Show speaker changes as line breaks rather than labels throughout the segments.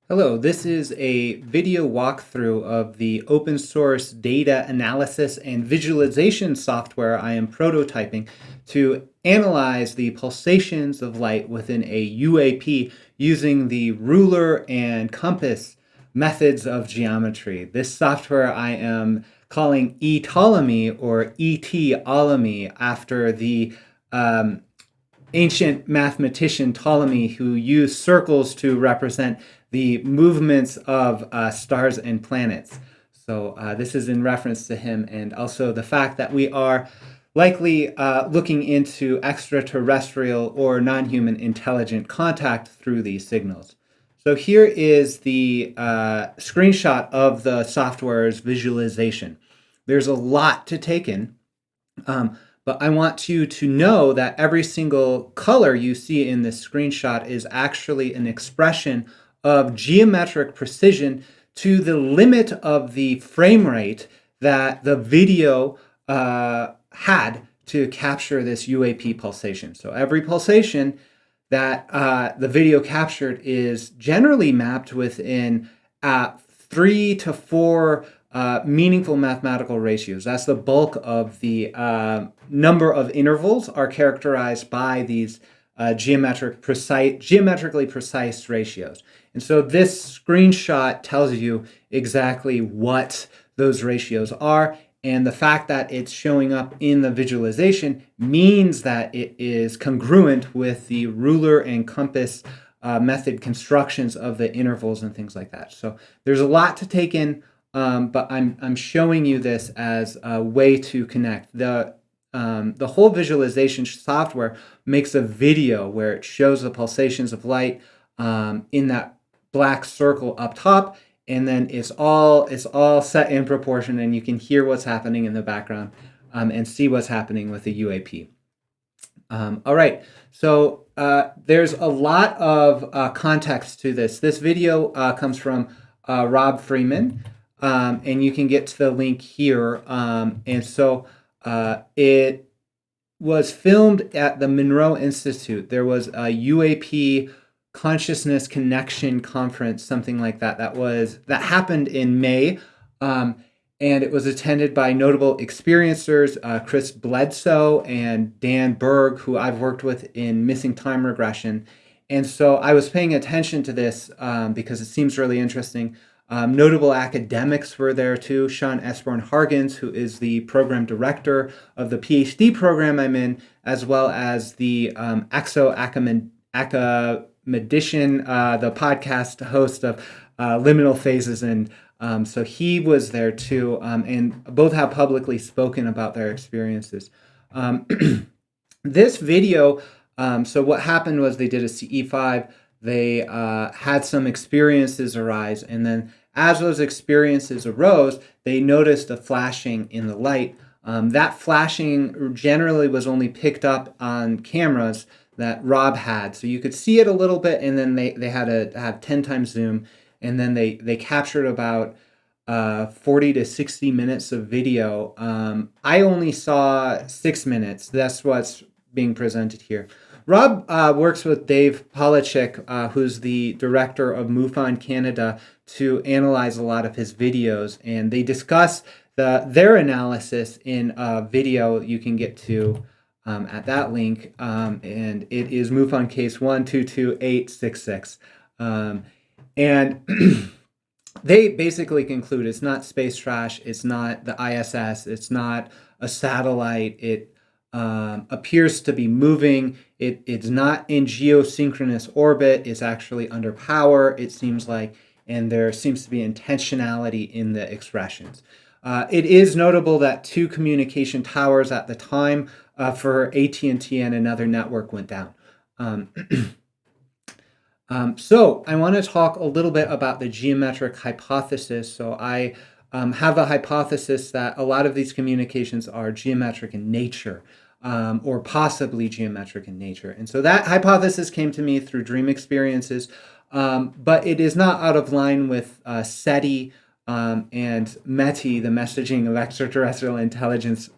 Hello, this is a video walkthrough of the open source data analysis and visualization software I am prototyping to analyze the pulsations of light within a UAP using the ruler and compass methods of geometry. This software I am calling ETolemy or ETolemy after the ancient mathematician Ptolemy, who used circles to represent the movements of stars and planets. So this is in reference to him, and also the fact that we are likely looking into extraterrestrial or non-human intelligent contact through these signals. So here is the screenshot of the software's visualization. There's a lot to take in. But I want you to know that every single color you see in this screenshot is actually an expression of geometric precision to the limit of the frame rate that the video had to capture this UAP pulsation. So every pulsation that the video captured is generally mapped within 3 to 4 meaningful mathematical ratios. That's the bulk of the number of intervals are characterized by these geometrically precise ratios. And so this screenshot tells you exactly what those ratios are. And the fact that it's showing up in the visualization means that it is congruent with the ruler and compass method constructions of the intervals and things like that. So there's a lot to take in. But I'm showing you this as a way to connect. The whole visualization software makes a video where it shows the pulsations of light in that black circle up top, and then it's all set in proportion, and you can hear what's happening in the background and see what's happening with the UAP. All right, so there's a lot of context to this. This video comes from Rob Freeman. And you can get to the link here. And so it was filmed at the Monroe Institute. There was a UAP Consciousness Connection Conference, something like that. That happened in May. And it was attended by notable experiencers, Chris Bledsoe and Dan Berg, who I've worked with in missing time regression. And so I was paying attention to this because it seems really interesting. Notable academics were there too. Sean Esborn-Hargens, who is the program director of the PhD program I'm in, as well as the Academician, the podcast host of Liminal Phases. And so he was there too, and both have publicly spoken about their experiences. This video, so what happened was they did a CE5. They had some experiences arise, and then as those experiences arose, they noticed a flashing in the light. That flashing generally was only picked up on cameras that Rob had. So you could see it a little bit, and then they had to have 10 times zoom, and then they captured about 40 to 60 minutes of video. I only saw 6 minutes. That's what's being presented here. Rob works with Dave Polachek, who's the director of MUFON Canada, to analyze a lot of his videos, and they discuss their analysis in a video you can get to at that link, and it is MUFON case 122866. And they basically conclude it's not space trash, it's not the ISS, it's not a satellite, it appears to be moving. It's not in geosynchronous orbit. It's actually under power, it seems like, and there seems to be intentionality in the expressions. It is notable that 2 communication towers at the time for AT&T and another network went down. So I want to talk a little bit about the geometric hypothesis. So I have a hypothesis that a lot of these communications are geometric in nature, or possibly geometric in nature. And so that hypothesis came to me through dream experiences, but it is not out of line with SETI and METI, the Messaging of Extraterrestrial Intelligence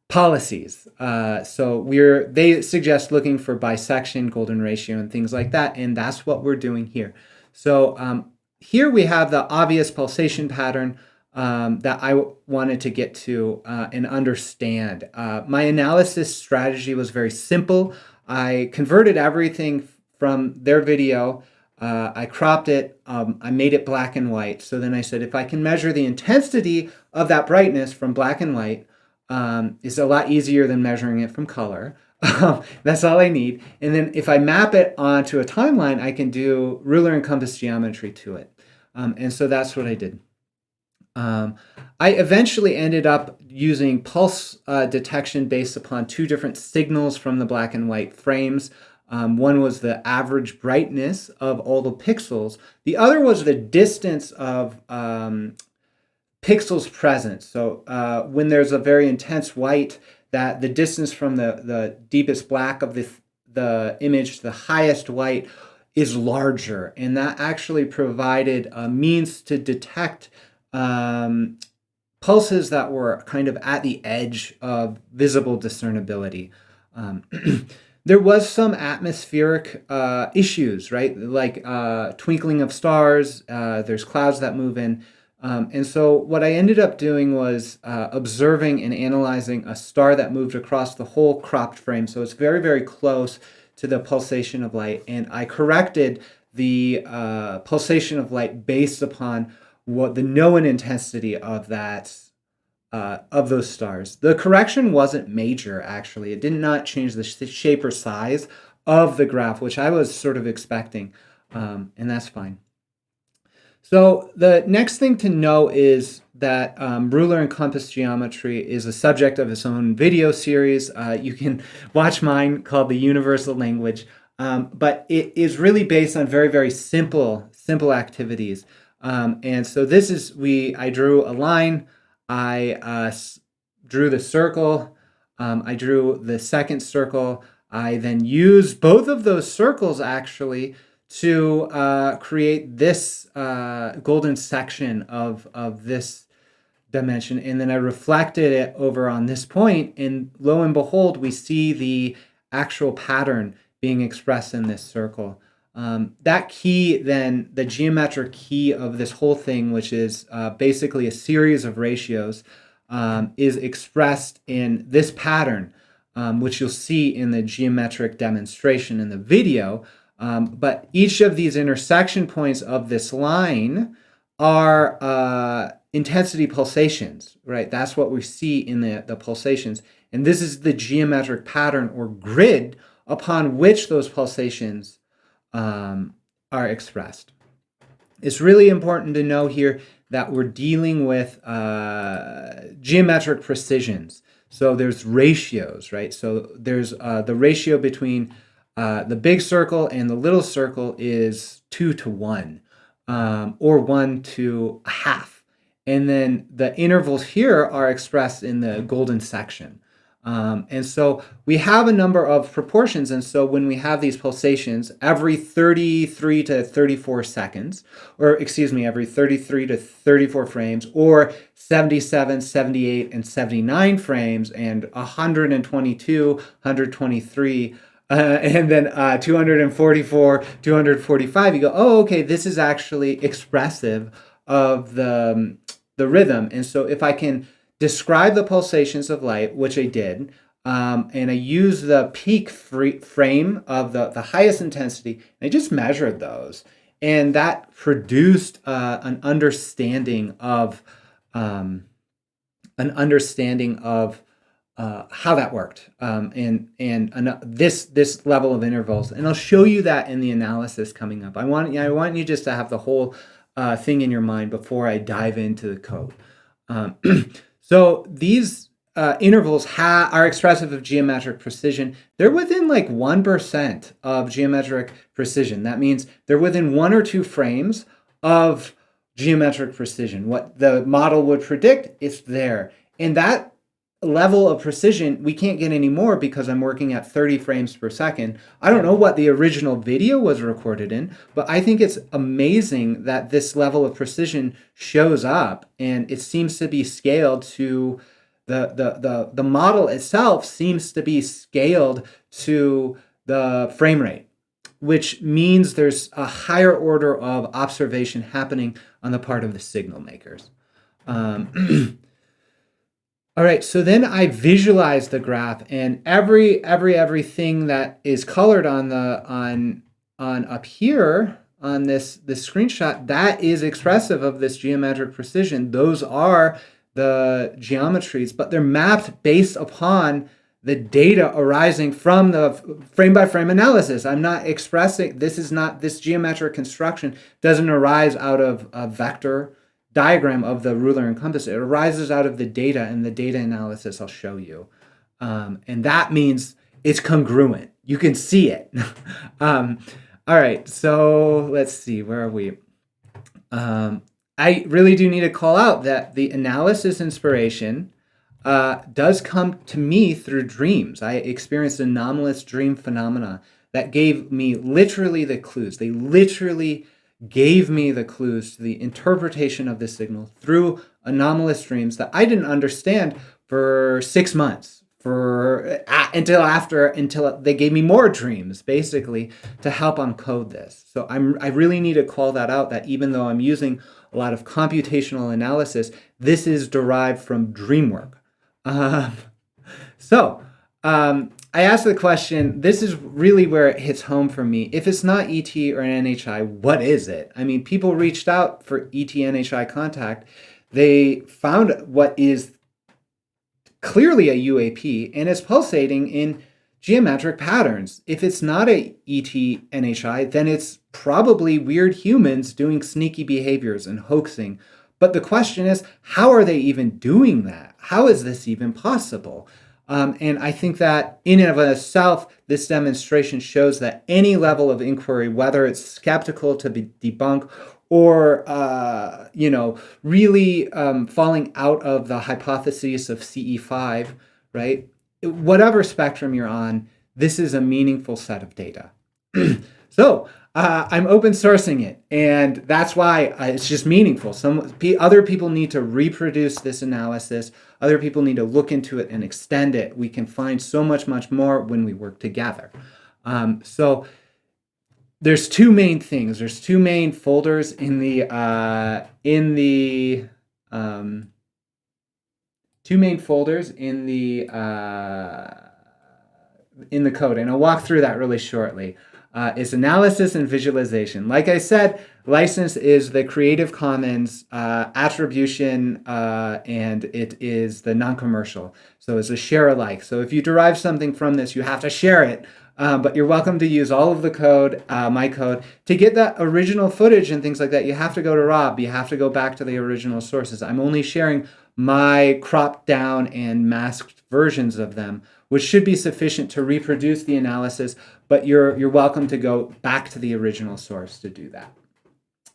policies. So they suggest looking for bisection, golden ratio, and things like that, and that's what we're doing here. So here we have the obvious pulsation pattern that I wanted to get to and understand. My analysis strategy was very simple. I converted everything from their video. I cropped it. I made it black and white. So then I said, if I can measure the intensity of that brightness from black and white, it's a lot easier than measuring it from color. That's all I need. And then if I map it onto a timeline, I can do ruler and compass geometry to it. And so that's what I did. I eventually ended up using pulse detection based upon two different signals from the black and white frames. One was the average brightness of all the pixels. The other was the distance of pixels present. So when there's a very intense white, that the distance from the deepest black of the image to the highest white is larger. And that actually provided a means to detect pulses that were kind of at the edge of visible discernibility. There was some atmospheric issues, right? Like twinkling of stars, there's clouds that move in. And so what I ended up doing was observing and analyzing a star that moved across the whole cropped frame. So it's very, very close to the pulsation of light. And I corrected the pulsation of light based upon what the known intensity of that of those stars. The correction wasn't major, actually. It did not change the shape or size of the graph, which I was sort of expecting, and that's fine. So the next thing to know is that ruler and compass geometry is a subject of its own video series. You can watch mine called The Universal Language, but it is really based on very, very simple activities. And so this is, I drew a line, I drew the circle, I drew the second circle. I then used both of those circles actually to create this golden section of this dimension. And then I reflected it over on this point, and lo and behold, we see the actual pattern being expressed in this circle. That key, then, the geometric key of this whole thing, which is basically a series of ratios, is expressed in this pattern, which you'll see in the geometric demonstration in the video. But each of these intersection points of this line are intensity pulsations, right? That's what we see in the pulsations. And this is the geometric pattern or grid upon which those pulsations are expressed. It's really important to know here that we're dealing with geometric precisions. So there's ratios, right? So there's the ratio between the big circle and the little circle is 2 to 1, or 1 to a half. And then the intervals here are expressed in the golden section. And so we have a number of proportions. And so when we have these pulsations every 33 to 34 seconds, or excuse me, every 33 to 34 frames, or 77, 78, and 79 frames, and 122, 123, and then 244, 245, you go, oh, okay, this is actually expressive of the rhythm. And so if I can describe the pulsations of light, which I did, and I used the peak frame of the highest intensity, and I just measured those, and that produced an understanding of how that worked, and this level of intervals, and I'll show you that in the analysis coming up. I want you just to have the whole thing in your mind before I dive into the code. So these intervals are expressive of geometric precision. They're within like 1% of geometric precision. That means they're within 1 or 2 frames of geometric precision. What the model would predict is there. And that level of precision, we can't get any more because I'm working at 30 frames per second. I don't know what the original video was recorded in, but I think it's amazing that this level of precision shows up, and it seems to be scaled to the model itself seems to be scaled to the frame rate. which means there's a higher order of observation happening on the part of the signal makers. All right, so then I visualize the graph, and everything that is colored on up here on this screenshot, that is expressive of this geometric precision. Those are the geometries, but they're mapped based upon the data arising from the frame-by-frame analysis. I'm not expressing, this geometric construction doesn't arise out of a vector diagram of the ruler and compass. It arises out of the data, and the data analysis I'll show you. And that means it's congruent. You can see it. All right, so let's see, where are we? I really do need to call out that the analysis inspiration does come to me through dreams. I experienced anomalous dream phenomena that gave me literally the clues. They literally gave me the clues to the interpretation of the signal through anomalous dreams that I didn't understand for 6 months, until they gave me more dreams, basically, to help uncode this. So I really need to call that out, that even though I'm using a lot of computational analysis, this is derived from dreamwork. I asked the question, this is really where it hits home for me. If it's not ET or NHI, what is it? I mean, people reached out for ET NHI contact. They found what is clearly a UAP, and it's pulsating in geometric patterns. If it's not a ET NHI, then it's probably weird humans doing sneaky behaviors and hoaxing. But the question is, how are they even doing that? How is this even possible? And I think that in and of itself, this demonstration shows that any level of inquiry, whether it's skeptical to debunk or, really falling out of the hypotheses of CE5, right? Whatever spectrum you're on, this is a meaningful set of data. So I'm open sourcing it, and that's why it's just meaningful. Other people need to reproduce this analysis. Other people need to look into it and extend it. We can find so much more when we work together. So there's two main things. There's two main folders in the code, and I'll walk through that really shortly. Is analysis and visualization. Like I said, license is the Creative Commons attribution, and it is the non-commercial. So it's a share alike. So if you derive something from this, you have to share it. But you're welcome to use all of the code, my code. To get that original footage and things like that, you have to go to Rob. You have to go back to the original sources. I'm only sharing my cropped down and masked versions of them, which should be sufficient to reproduce the analysis, but you're welcome to go back to the original source to do that.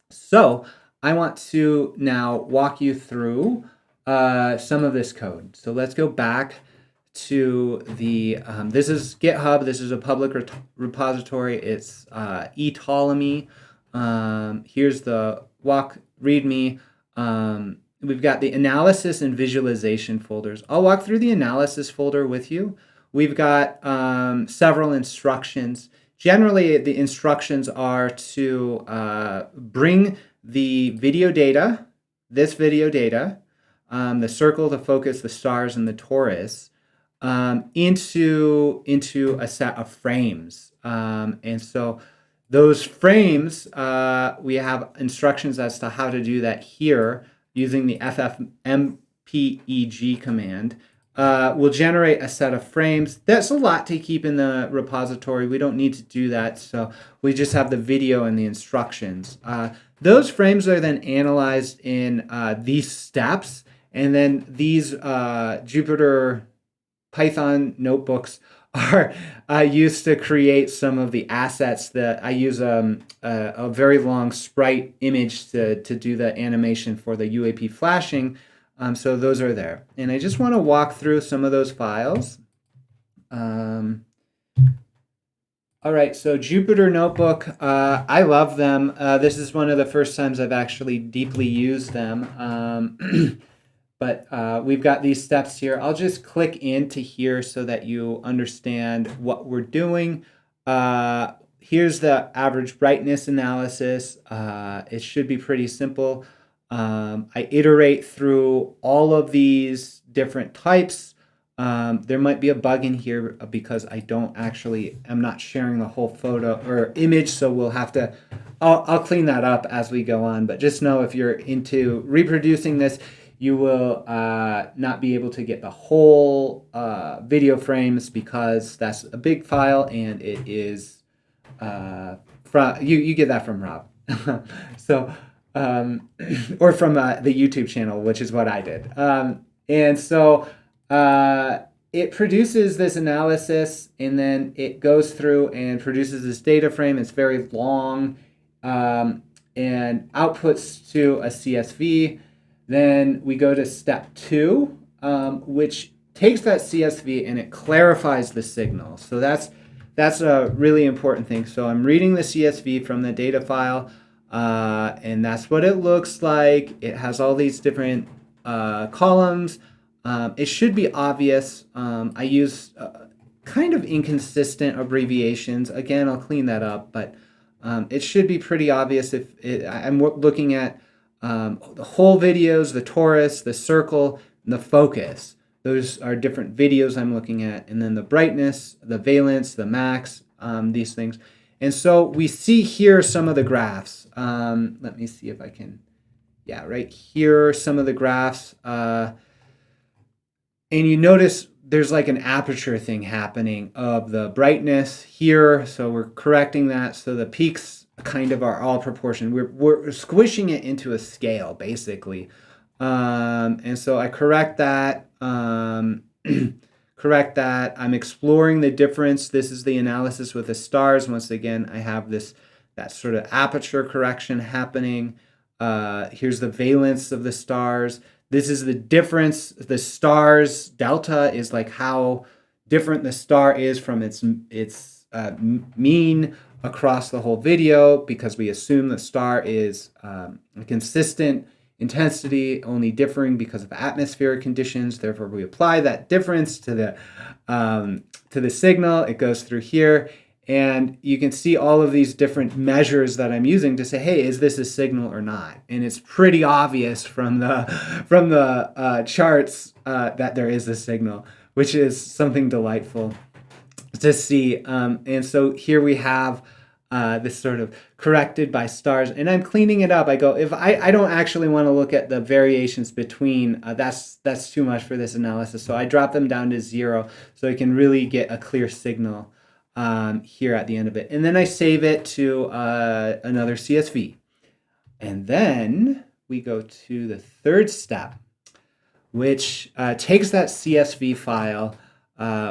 So I want to now walk you through some of this code. So let's go back to the, this is GitHub. This is a public repository. It's ETolemy. Here's the README. We've got the analysis and visualization folders. I'll walk through the analysis folder with you. We've got several instructions. Generally, the instructions are to bring the video data, this video data, the circle, the focus, the stars, and the torus, into a set of frames. And so those frames, we have instructions as to how to do that here using the ffmpeg command. We'll generate a set of frames. That's a lot to keep in the repository. We don't need to do that, so we just have the video and the instructions. Those frames are then analyzed in these steps, and then these Jupyter Python notebooks are used to create some of the assets that I use a very long sprite image to do the animation for the UAP flashing. So those are there. And I just want to walk through some of those files. All right, so Jupyter Notebook, I love them. This is one of the first times I've actually deeply used them. But we've got these steps here. I'll just click into here so that you understand what we're doing. here's the average brightness analysis. It should be pretty simple. I iterate through all of these different types. There might be a bug in here because I'm not sharing the whole photo or image, so we'll have to, I'll clean that up as we go on. But just know if you're into reproducing this, you will not be able to get the whole video frames because that's a big file and it is, you get that from Rob. So, or from the YouTube channel, which is what I did. And so it produces this analysis and then it goes through and produces this data frame. It's very long and outputs to a CSV. Then we go to step 2, which takes that CSV and it clarifies the signal. So that's a really important thing. So I'm reading the CSV from the data file, and that's what it looks like. It has all these different columns. It should be obvious. I use kind of inconsistent abbreviations. Again, I'll clean that up, but it should be pretty obvious if I'm looking at the whole videos, the torus, the circle, and the focus. Those are different videos I'm looking at. And then the brightness, the valence, the max, these things. And so we see here some of the graphs. Let me see if I can, right here, some of the graphs. And you notice there's like an aperture thing happening of the brightness here. So we're correcting that. So the peaks kind of are all proportion. We're squishing it into a scale, basically. And so I correct that. I'm exploring the difference. This is the analysis with the stars. Once again, I have that sort of aperture correction happening. Here's the valence of the stars. This is the difference. The stars delta is like how different the star is from its mean across the whole video, because we assume the star is consistent intensity, only differing because of atmospheric conditions. Therefore, we apply that difference to the signal. It goes through here, and you can see all of these different measures that I'm using to say, hey, is this a signal or not? And it's pretty obvious from the charts that there is a signal, which is something delightful to see. And so here we have this sort of corrected by stars, and I'm cleaning it up. I go, if I don't actually want to look at the variations between, that's too much for this analysis. So I drop them down to 0 so I can really get a clear signal here at the end of it. And then I save it to another CSV. And then we go to the third step, which takes that CSV file,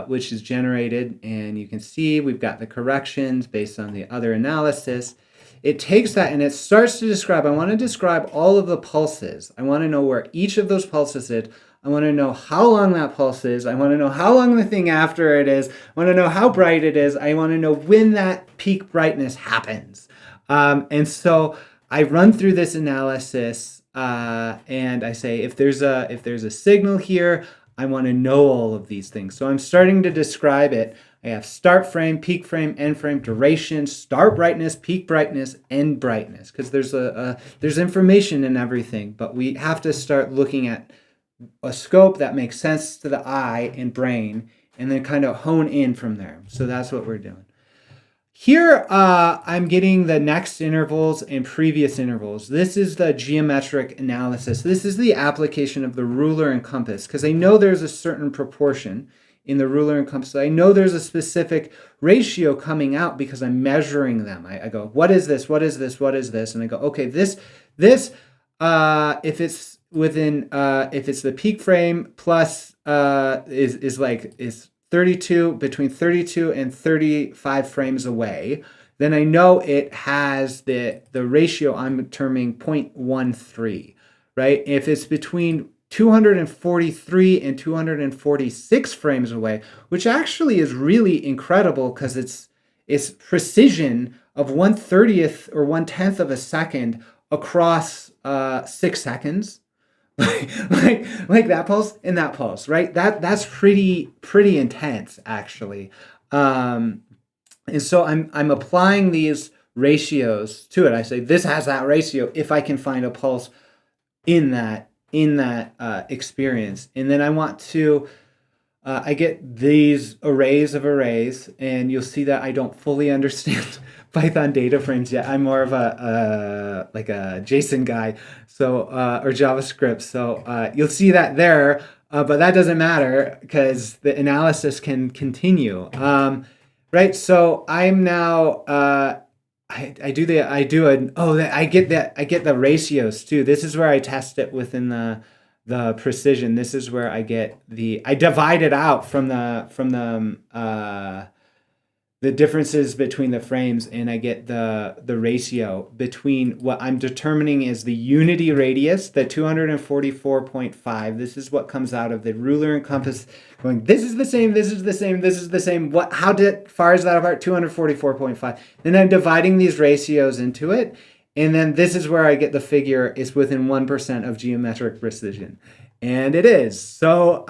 which is generated, and you can see we've got the corrections based on the other analysis. It takes that and it starts to describe, I want to describe all of the pulses. I want to know where each of those pulses is. I want to know how long that pulse is. I want to know how long the thing after it is. I want to know how bright it is. I want to know when that peak brightness happens. And so I run through this analysis and I say, if there's a signal here, I want to know all of these things. So I'm starting to describe it. I have start frame, peak frame, end frame, duration, start brightness, peak brightness, end brightness, because there's information in everything, but we have to start looking at a scope that makes sense to the eye and brain, and then kind of hone in from there. So that's what we're doing. Here, I'm getting the next intervals and previous intervals. This is the geometric analysis. This is the application of the ruler and compass, because I know there's a certain proportion in the ruler and compass. I know there's a specific ratio coming out because I'm measuring them. I go, what is this? What is this? What is this? And I go, okay, this, if it's within, if it's the peak frame plus is 32, between 32 and 35 frames away, then I know it has the ratio I'm terming 0.13, right? If it's between 243 and 246 frames away, which actually is really incredible because it's precision of 1/30th or 1/10th of a second across 6 seconds. like that pulse and that pulse, right? That's pretty intense, actually. And so I'm applying these ratios to it. I say this has that ratio if I can find a pulse in that experience. And then I want to I get these arrays of arrays, and you'll see that I don't fully understand Python data frames yet. I'm more of a like a JSON guy, so or JavaScript. So you'll see that there, but that doesn't matter because the analysis can continue. Right. So I'm now. I get the ratios too. This is where I test it within the precision. This is where I get I divide it out from the differences between the frames, and I get the ratio between what I'm determining is the unity radius, the 244.5. This is what comes out of the ruler and compass going, this is the same, this is the same, this is the same. How far is that apart? 244.5. Then I'm dividing these ratios into it. And then this is where I get the figure is within 1% of geometric precision. And it is. So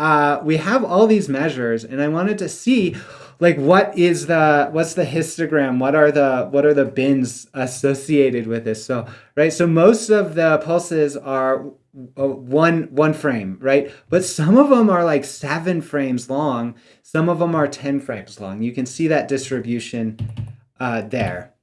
we have all these measures, and I wanted to see like what's the histogram? What are the bins associated with this? So right, so most of the pulses are one frame, right? But some of them are like 7 frames long. Some of them are 10 frames long. You can see that distribution there.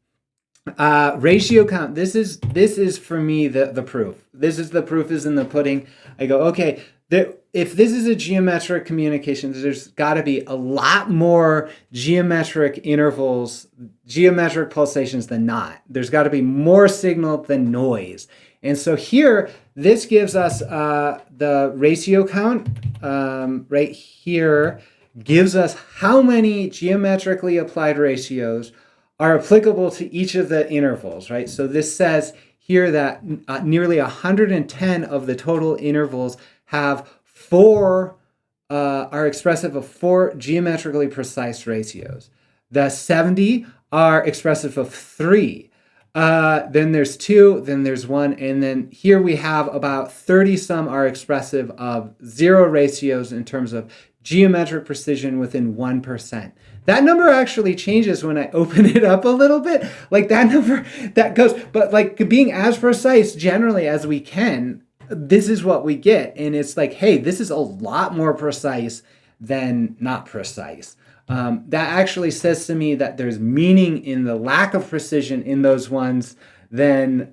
Ratio count. This is for me the proof. The proof is in the pudding. I go, okay, if this is a geometric communication, there's got to be a lot more geometric intervals, geometric pulsations than not. There's got to be more signal than noise. And so here, this gives us the ratio count right here, gives us how many geometrically applied ratios are applicable to each of the intervals, right? So this says here that nearly 110 of the total intervals have are expressive of 4 geometrically precise ratios. The 70 are expressive of 3. Then there's 2, then there's 1, and then here we have about 30 some are expressive of 0 ratios in terms of geometric precision within 1%. That number actually changes when I open it up a little bit. Like that number, that goes, but like being as precise generally as we can, this is what we get. And it's like, hey, this is a lot more precise than not precise. That actually says to me that there's meaning in the lack of precision in those ones, then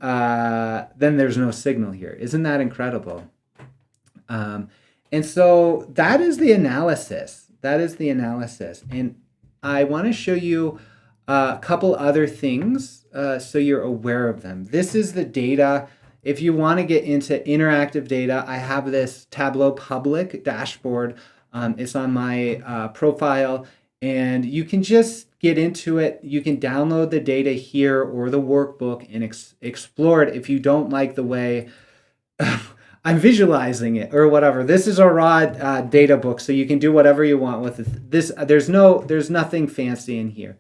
there's no signal here. Isn't that incredible? And so that is the analysis. And I want to show you a couple other things so you're aware of them. This is the data. If you want to get into interactive data, I have this Tableau public dashboard. It's on my profile, and you can just get into it. You can download the data here or the workbook and explore it if you don't like the way I'm visualizing it or whatever. This is a raw data book, so you can do whatever you want with it. There's nothing fancy in here.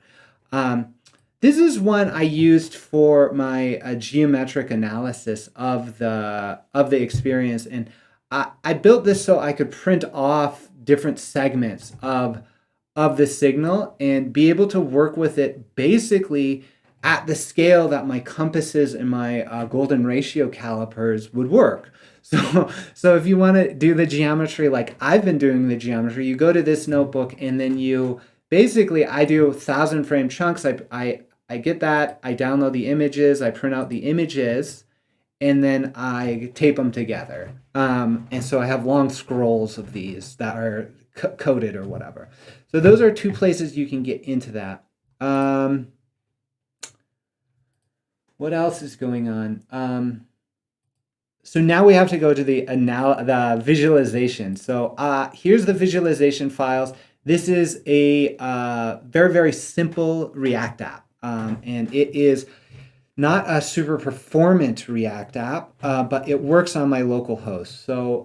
This is one I used for my geometric analysis of the experience, and I built this so I could print off different segments of the signal and be able to work with it basically at the scale that my compasses and my golden ratio calipers would work. So if you want to do the geometry like I've been doing the geometry, you go to this notebook and then I do 1,000 frame chunks. I get that, I download the images, I print out the images, and then I tape them together. And so I have long scrolls of these that are coded or whatever. So those are 2 places you can get into that. What else is going on? So now we have to go to the visualization. So here's the visualization files. This is a very, very simple React app. And it is not a super performant React app, but it works on my local host. So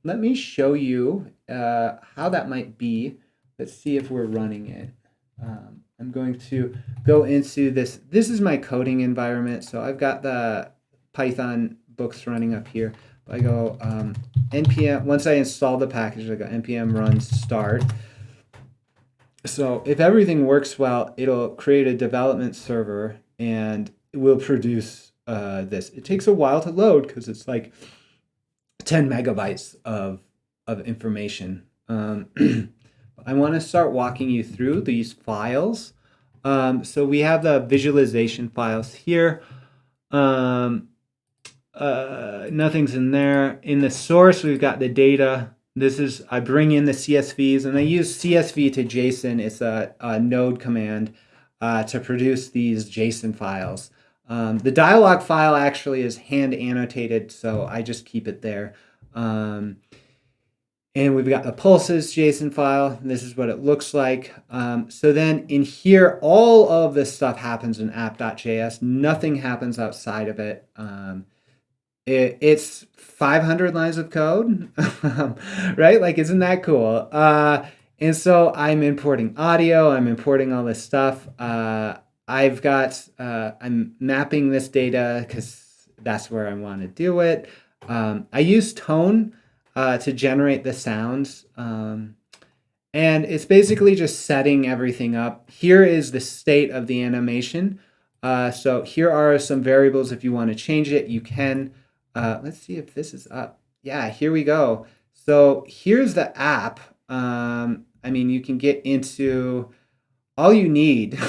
let me show you how that might be. Let's see if we're running it. I'm going to go into this. This is my coding environment. So I've got the Python books running up here. I go npm, once I install the package, I go npm run start. So if everything works well, it'll create a development server and it will produce this. It takes a while to load because it's like 10 megabytes of information. I want to start walking you through these files. So we have the visualization files here. Nothing's in there. In the source, we've got the data. I bring in the CSVs, and I use CSV to JSON. It's a node command to produce these JSON files. The dialog file actually is hand annotated, so I just keep it there. And we've got the pulses JSON file. This is what it looks like. So then in here, all of this stuff happens in app.js. Nothing happens outside of it. It's 500 lines of code, right? Like, isn't that cool? And so I'm importing audio. I'm importing all this stuff. I'm mapping this data because that's where I want to do it. I use tone to generate the sounds. And it's basically just setting everything up. Here is the state of the animation. So here are some variables. If you want to change it, you can. Let's see if this is up. Yeah, here we go. So here's the app. I mean, you can get into all you need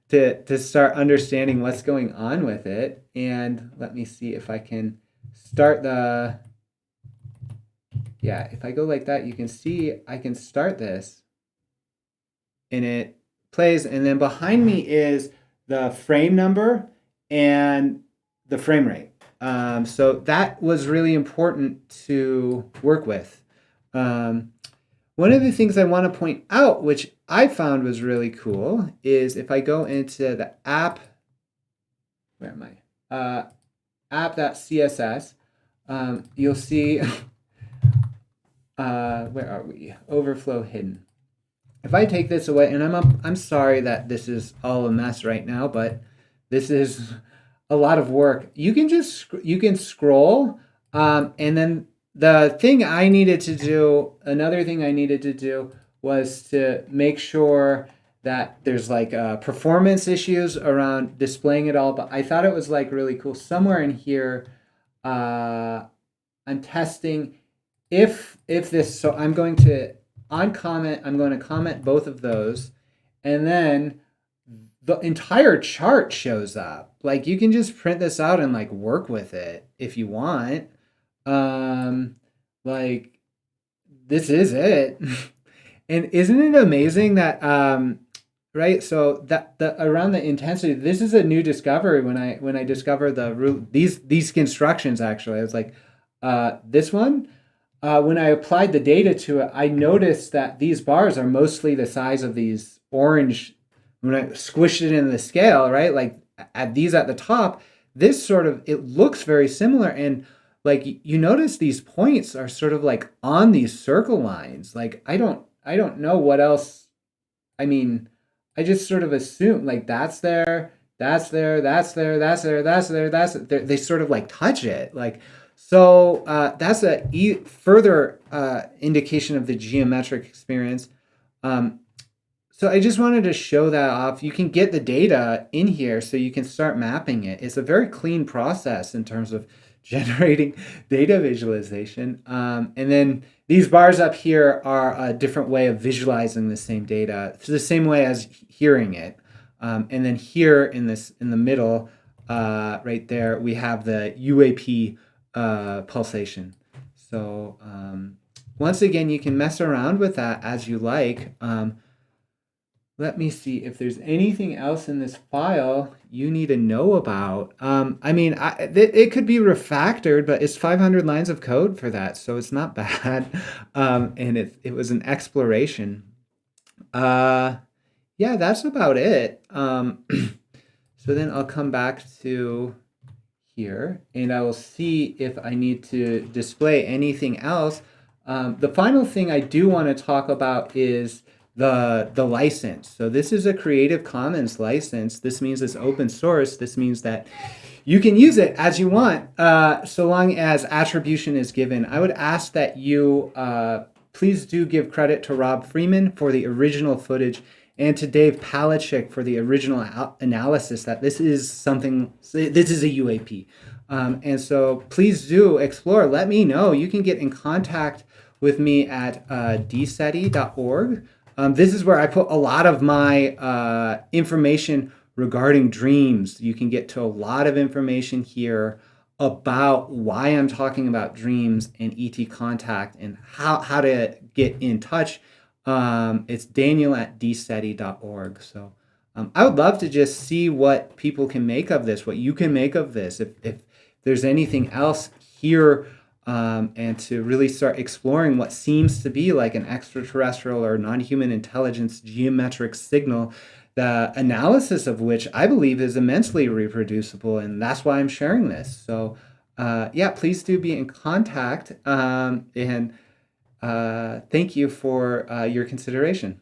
to start understanding what's going on with it. And let me see if I can start if I go like that, you can see I can start this and it plays. And then behind me is the frame number and the frame rate. So that was really important to work with. One of the things I want to point out, which I found was really cool, is if I go into the app, where am I? App.css, you'll see, where are we? Overflow hidden. If I take this away, and I'm sorry that this is all a mess right now, but this is a lot of work. You can scroll, and then another thing I needed to do was to make sure that there's like performance issues around displaying it all. But I thought it was like really cool. Somewhere in here, I'm testing if this. So I'm going to comment both of those, and then the entire chart shows up. Like, you can just print this out and like work with it if you want. Like, this is it. And isn't it amazing that right? So that around the intensity, this is a new discovery when I discovered these constructions. Actually, I was like, this one. When I applied the data to it, I noticed that these bars are mostly the size of these orange. When I squished it into the scale, right? Like at the top, this sort of, it looks very similar. And like, you notice these points are sort of like on these circle lines. Like, I don't know what else. I mean, I just sort of assume like that's there, that's there, that's there, that's there, that's there, that's there. They sort of like touch it. Like, so that's a further indication of the geometric experience. So I just wanted to show that off. You can get the data in here so you can start mapping it. It's a very clean process in terms of generating data visualization. And then these bars up here are a different way of visualizing the same data. It's the same way as hearing it. And then here in the middle, right there, we have the UAP pulsation. So once again, you can mess around with that as you like. Let me see if there's anything else in this file you need to know about. I mean, it could be refactored, but it's 500 lines of code for that, so it's not bad. And it was an exploration. Yeah, that's about it. So then I'll come back to here, and I will see if I need to display anything else. The final thing I do want to talk about is the license. So this is a Creative Commons license. This means it's open source. This means that you can use it as you want, so long as attribution is given. I would ask that you please do give credit to Rob Freeman for the original footage and to Dave Palachik for the original analysis that this is a UAP. And so please do explore. Let me know. You can get in contact with me at D-SETI.org. This is where I put a lot of my information regarding dreams. You can get to a lot of information here about why I'm talking about dreams and ET contact and how to get in touch. It's Daniel at dseti.org. So I would love to just see what people can make of this, what you can make of this. If there's anything else here, and to really start exploring what seems to be like an extraterrestrial or non-human intelligence geometric signal, the analysis of which I believe is immensely reproducible, and that's why I'm sharing this. So yeah, please do be in contact, and thank you for your consideration.